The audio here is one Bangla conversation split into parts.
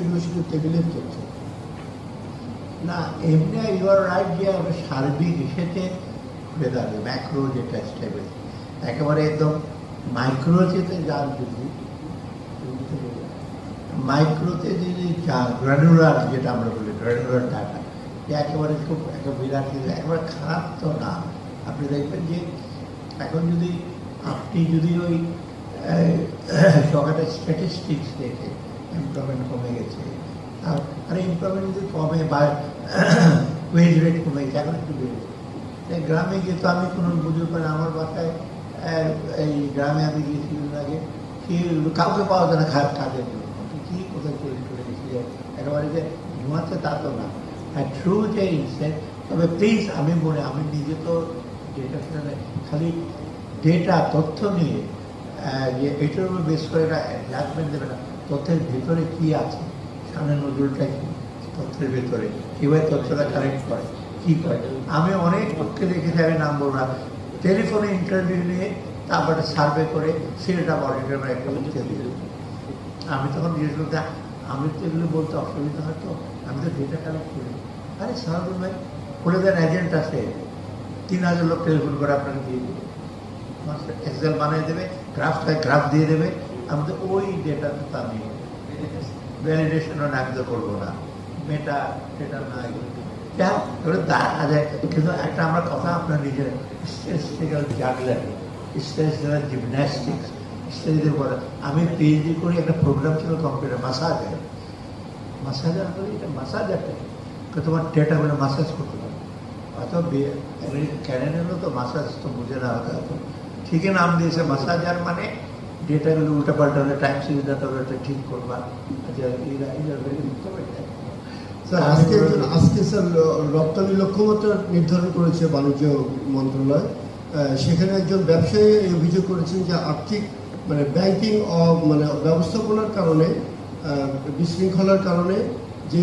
এগুলো শুধু টেবিলের তথ্য না। এমনি ইউর রাইট যে সার্বিক হিসেবে ঘুরে দাঁড়াবে ম্যাক্রো যেটা স্টেবল, একেবারে একদম মাইক্রোতে যার যদি মাইক্রোতে যদি গ্রানুলার যেটা আমরা বলি গ্রানুলার ডাটা, যে একেবারে খুব একটা বিরাট একেবারে খারাপ তো না। আপনি দেখবেন যে এখন যদি আপনি যদি ওই সকালে স্ট্যাটিস্টিক্স দেখে এমপ্লয়মেন্ট কমে গেছে, আর এমপ্লয়মেন্ট যদি কমে বা ওয়েজ রেট কমে গেছে, এখন একটু বেড়েছে। গ্রামে গিয়ে তো আমি কোনো বুঝতে পারি, আমার বাসায় এই গ্রামে আমি গিয়েছিলাম আগে, সে কাউকে পাওয়া যায় না কাজের জন্য, কি কোথায় চলে গেছি একেবারে যে ঘুমাচ্ছে তা তো না। আর থ্রু যে ইনসেন্ট, তবে প্লিজ আমি নিজে তো ডেটা খালি ডেটা তথ্য নিয়ে যে এটার উপর বেশ করে জাজমেন্ট দেবে না, তথ্যের ভেতরে কি আছে, সামনে নজরটা কি তথ্যের ভেতরে, কীভাবে তথ্যটা কালেক্ট করে, কী করে। আমি অনেক পক্ষে দেখেছি, আমি নাম বলবো না, টেলিফোনে ইন্টারভিউ নিয়ে তারপরে সার্ভে করে সেটা অডিটর একটা লিখতে দিয়ে। আমি তখন জিজ্ঞেস করতে, আমি তো এগুলো বলতে অসুবিধা হয়তো, আমি তো ডেটা কালেক্ট করি। আরে সারাদিন ভাই বলে দেন, এজেন্ট আছে 3000 লোক টেলিফোন করে আপনাকে দিয়ে দেবে, এক্সেল বানিয়ে দেবে, গ্রাফ দিয়ে দেবে। আমি তো ওই ডেটাতে তো আমি ভ্যালিডেশনও না, আমি তো করবো না, মেটা ডেটা না, এগুলো দেখা যায়। কিন্তু একটা আমরা কথা আপনার নিজের স্ট্যাটিস্টিক্যাল জাগলার, স্ট্যাটিস্টিক্যাল জিমন্যাস্টিক্স, স্টেজের পরে আমি পিএইচডি করি, একটা প্রোগ্রাম ছিল কম্পিউটার মাসাজার করি, এটা মাসাজারটা তোমার ডেটাগুলো মাসাজ করতে পারে। হয়তো ক্যানেলেরও তো মাসাজ তো বুঝে না, হয়তো ঠিকই নাম দিয়েছে মাসাজার, মানে ডেটাগুলো উল্টাপাল্টা হলে টাইম সুবিধাটা ওটা ঠিক করবা। আচ্ছা, আজকে স্যার রপ্তানি লক্ষ্যমাত্রা নির্ধারণ করেছে বাণিজ্য মন্ত্রণালয়। সেখানে একজন ব্যবসায়ী অভিযোগ করেছেন যে আর্থিক মানে ব্যাংকিং মানে ব্যবস্থাপনার কারণে, বিশৃঙ্খলার কারণে যে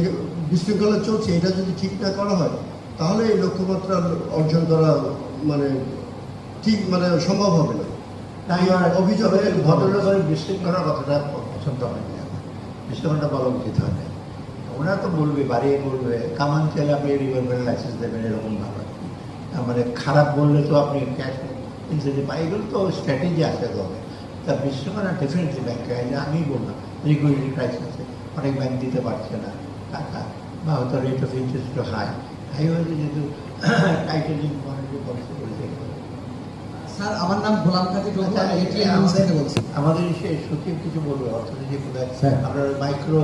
বিশৃঙ্খলা চলছে, এটা যদি ঠিক না করা হয় তাহলে এই লক্ষ্যমাত্রা অর্জন করা মানে ঠিক মানে সম্ভব হবে না। তাই অভিযোগের ভদ্রলোকের বিশৃঙ্খলার কথাটা পছন্দ হয় না, বিশৃঙ্খলাটা বলা উচিত হয় না। ওনারা তো বলবে, বাড়িয়ে বলবে, কামান চাইলে আপনি রিভলভারের লাইসেন্স দেবেন, এরকম ভাবে মানে খারাপ বললে তো আপনি ক্যাশ ইনসেন্টিভ পাই, এগুলো তো স্ট্র্যাটেজি আছে তবে। তা বিশৃঙ্খলা ডেফিনেটলি ব্যাংকে আমি বললাম লিকুইডিটি ক্রাইসিস আছে, অনেক ব্যাংক দিতে পারছে না টাকা, বা হয়তো রেট অফ ইন্টারেস্ট হাই হয়েছে, যেহেতু টাইটেনিং মনিটারি পলিসি করেছে। স্যার, আমার নাম গোলাম কাজী, আমাদের সচিব কিছু বলবে অর্থনীতি, আপনার মাইক্রো